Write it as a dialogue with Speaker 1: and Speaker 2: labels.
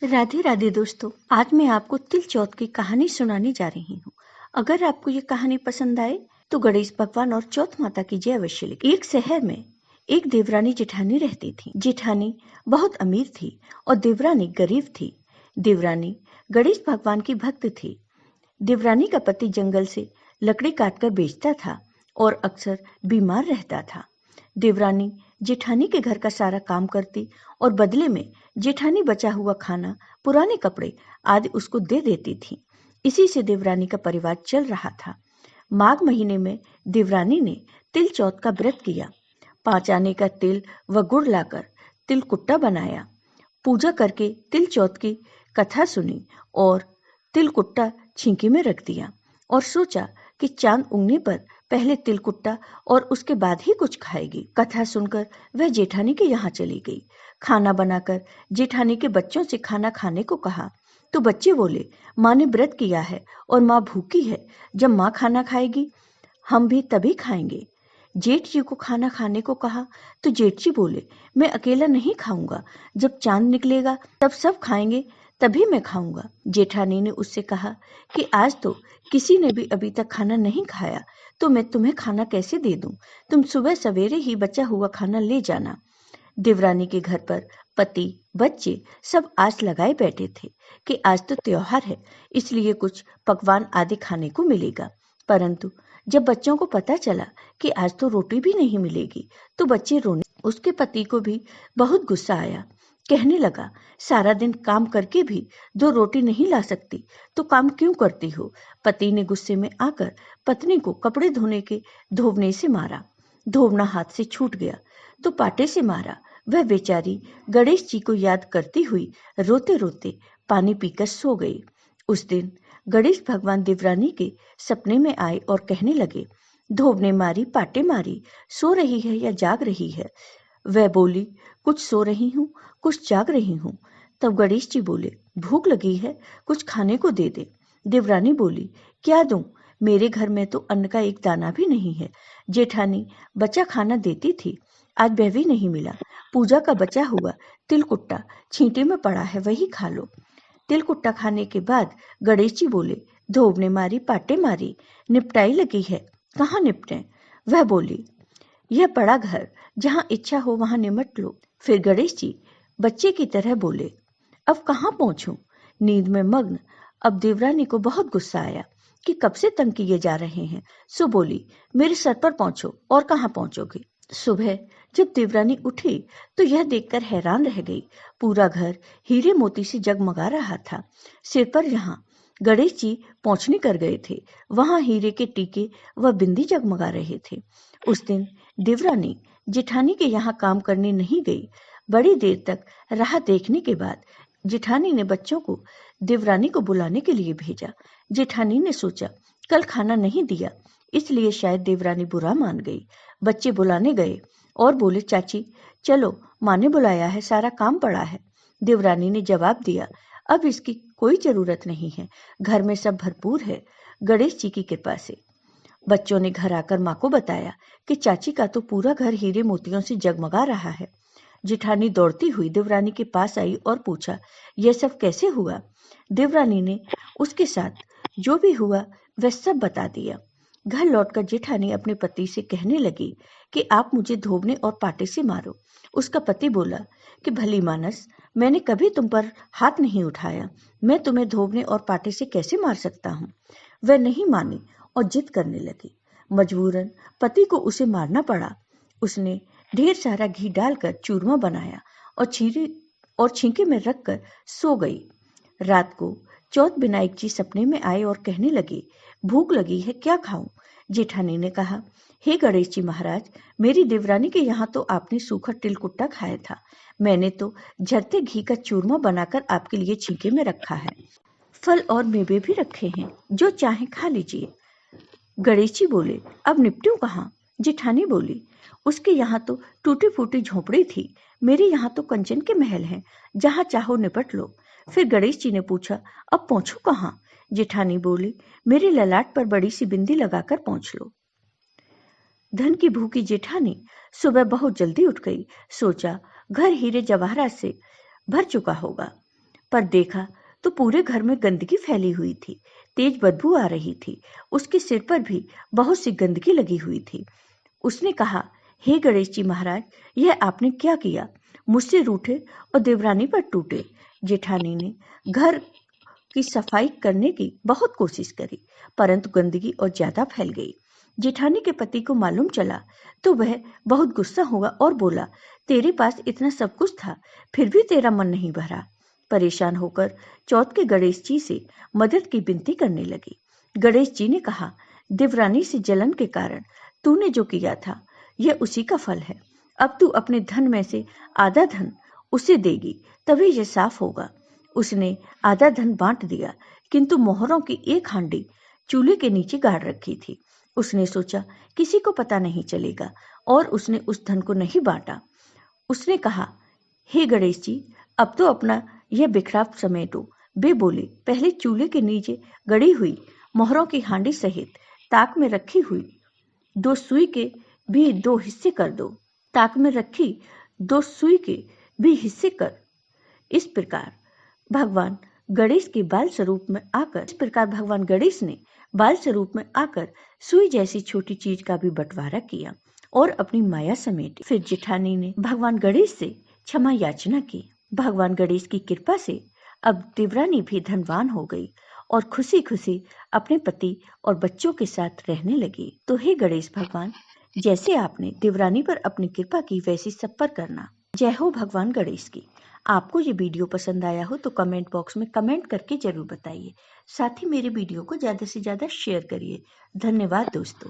Speaker 1: राधे राधे दोस्तों। आज मैं आपको तिल चौथ की कहानी सुनाने जा रही हूँ। अगर आपको ये कहानी पसंद आए तो गणेश भगवान और चौथ माता की जय अवश्य लिखें। एक शहर में एक देवरानी जेठानी रहती थी। जेठानी बहुत अमीर थी और देवरानी गरीब थी। देवरानी गणेश भगवान की भक्त थी। देवरानी का पति जंगल से लकड़ी काटकर बेचता था और अक्सर बीमार रहता था। देवरानी जेठानी के घर का सारा काम करती और बदले में जेठानी बचा हुआ खाना, पुराने कपड़े आदि उसको दे देती थी। इसी से देवरानी का परिवार चल रहा था। माघ महीने में देवरानी ने तिल चौथ का व्रत किया। 5 आने का तिल व गुड़ लाकर तिल कुट्टा बनाया। पूजा करके तिल चौथ की कथा सुनी और तिल कुट्टा छींके में रख दिया और सोचा कि चांद उगने पर पहले तिलकुट्टा और उसके बाद ही कुछ खाएगी। कथा सुनकर वह जेठानी के यहाँ चली गई। खाना बनाकर जेठानी के बच्चों से खाना खाने को कहा तो बच्चे बोले, माँ ने व्रत किया है और माँ भूखी है। जब माँ खाना खाएगी हम भी तभी खाएंगे। जेठ जी को खाना खाने को कहा तो जेठ जी बोले, मैं अकेला नहीं खाऊंगा। जब चांद निकलेगा तब सब खाएंगे, तभी मैं खाऊंगा। जेठानी ने उससे कहा कि आज तो किसी ने भी अभी तक खाना नहीं खाया, तो मैं तुम्हें खाना कैसे दे दूं? तुम सुबह सवेरे ही बचा हुआ खाना ले जाना। देवरानी के घर पर पति, बच्चे सब आस लगाए बैठे थे कि आज तो त्योहार है, इसलिए कुछ पकवान आदि खाने को मिलेगा। परंतु जब बच्चों को पता चला कि आज तो रोटी भी नहीं मिलेगी, तो बच्चे रोने। उसके पति को भी बहुत गुस्सा आया। कहने लगा, सारा दिन काम करके भी 2 रोटी नहीं ला सकती, तो काम क्यों करती हो? पति ने गुस्से में आकर पत्नी को कपड़े धोने के धोवने से मारा। धोवना हाथ से छूट गया तो पाटे से मारा। वह बेचारी गणेश जी को याद करती हुई रोते रोते पानी पीकर सो गई। उस दिन गणेश भगवान देवरानी के सपने में आए और कहने लगे, धोबने मारी पाटे मारी, सो रही है या जाग रही है? वह बोली, कुछ सो रही हूँ, कुछ जाग रही हूँ। तब गणेश जी बोले, भूख लगी है, कुछ खाने को दे दे। देवरानी बोली, क्या दूं? मेरे घर में तो अन्न का एक दाना भी नहीं है। जेठानी बचा खाना देती थी, आज वह भी नहीं मिला। पूजा का बचा हुआ तिलकुट्टा छींटे में पड़ा है, वही खा लो। तिलकुट्टा खाने के बाद गणेश जी बोले, धोबने मारी पाटे मारी, निपटाई लगी है, कहाँ निपटे? वह बोली, यह पड़ा घर, जहाँ इच्छा हो वहां निमट लो। फिर गणेश जी बच्चे की तरह बोले, अब कहाँ पहुंचूं? नींद में मग्न। अब देवरानी को बहुत गुस्सा आया कि कब से तंग किए जा रहे हैं, सो बोली, मेरे सर पर पहुंचो। और कहाँ पहुंचोगे? सुबह जब देवरानी उठी तो यह देखकर हैरान रह गई। पूरा घर हीरे मोती से जगमगा रहा था। सिर पर जहाँ गणेश जी पहुंचने कर गए थे, वहां हीरे के टीके व बिंदी जगमगा रहे थे। उस दिन देवरानी जेठानी के यहाँ काम करने नहीं गई। बड़ी देर तक राह देखने के बाद जेठानी ने बच्चों को देवरानी को बुलाने के लिए भेजा। जेठानी ने सोचा, कल खाना नहीं दिया, इसलिए शायद देवरानी बुरा मान गई। बच्चे बुलाने गए और बोले, चाची चलो, माँ ने बुलाया है, सारा काम पड़ा है। देवरानी ने जवाब दिया, अब इसकी कोई जरूरत नहीं है, घर में सब भरपूर है, गणेश जी की कृपा से। बच्चों ने घर आकर माँ को बताया कि चाची का तो पूरा घर हीरे मोतियों से जगमगा रहा है। जेठानी दौड़ती हुई देवरानी के पास आई और पूछा, यह सब कैसे हुआ? देवरानी ने उसके साथ जो भी हुआ वह सब बता दिया। घर लौटकर जेठानी अपने पति से कहने लगी कि आप मुझे धोबने और पाटे से मारो। उसका पति बोला कि भली मानस, मैंने कभी तुम पर हाथ नहीं उठाया, मैं तुम्हें धोबने और पाटे से कैसे मार सकता हूँ? वह नहीं मानी और जिद करने लगी। मजबूरन पति को उसे मारना पड़ा। उसने ढेर सारा घी डालकर चूरमा बनाया और छींके में रखकर सो गई। रात को चौथ विनायक जी सपने में आए और कहने लगे, भूख लगी है, क्या खाऊं? जेठानी ने कहा, हे गणेश जी महाराज, मेरी देवरानी के यहाँ तो आपने सूखा तिलकुट्टा खाया था, मैंने तो झरते घी का चूरमा बनाकर आपके लिए छींके में रखा है। फल और मेवे भी रखे हैं, जो चाहे खा लीजिए। गणेश जी बोले, अब निपटूं कहाँ? जेठानी बोली, उसके यहाँ तो टूटी फूटी झोपड़ी थी, मेरे यहाँ तो कंचन के महल हैं, जहाँ चाहो निपट लो। फिर गणेश जी ने पूछा, अब पहुंचू कहाँ? जेठानी बोली, मेरे ललाट पर बड़ी सी बिंदी लगाकर पहुंच लो। धन की भूखी जेठानी सुबह बहुत जल्दी उठ गई। सोचा, घर हीरे जवाहरात से भर चुका होगा। पर देखा तो पूरे घर में गंदगी फैली हुई थी। तेज बदबू आ रही थी। उसके सिर पर भी बहुत सी गंदगी लगी हुई थी। उसने कहा, हे गणेश जी महाराज, यह आपने क्या किया? मुझसे रूठे और देवरानी पर टूटे। जेठानी ने घर की सफाई करने की बहुत कोशिश करी, परंतु गंदगी और ज्यादा फैल गई। जेठानी के पति को मालूम चला तो वह बहुत गुस्सा हुआ और बोला, तेरे पास इतना सब कुछ था, फिर भी तेरा मन नहीं भरा। परेशान होकर चौथ के गणेश जी से मदद की विनती करने लगी। गणेश जी ने कहा, देवरानी से जलन के कारण तूने जो किया था, यह उसी का फल है। अब तू अपने धन में से आधा धन उसे देगी, तभी यह साफ होगा। उसने आधा धन बांट दिया, किंतु मोहरों की एक हांडी चूल्हे के नीचे गाड़ रखी थी। उसने सोचा किसी को पता नहीं चलेगा, और उसने उस धन को नहीं बांटा। उसने कहा, हे गणेश जी, अब तो अपना यह बिखराव समेटो। वे बोले, पहले चूल्हे के नीचे गड़ी हुई मोहरों की हांडी सहित ताक में रखी हुई दो सुई के भी 2 हिस्से कर दो। ताक में रखी 2 सुई के भी हिस्से कर। इस प्रकार भगवान गणेश के बाल स्वरूप ने बाल स्वरूप में आकर सुई जैसी छोटी चीज का भी बंटवारा किया और अपनी माया समेटी। फिर जेठानी ने भगवान गणेश से क्षमा याचना की। भगवान गणेश की कृपा से अब देवरानी भी धनवान हो गई और खुशी खुशी अपने पति और बच्चों के साथ रहने लगी। तो हे गणेश भगवान, जैसे आपने देवरानी पर अपनी कृपा की, वैसी सब पर करना। जय हो भगवान गणेश की। आपको ये वीडियो पसंद आया हो तो कमेंट बॉक्स में कमेंट करके जरूर बताइए। साथ ही मेरे वीडियो को ज्यादा से ज्यादा शेयर करिए। धन्यवाद दोस्तों।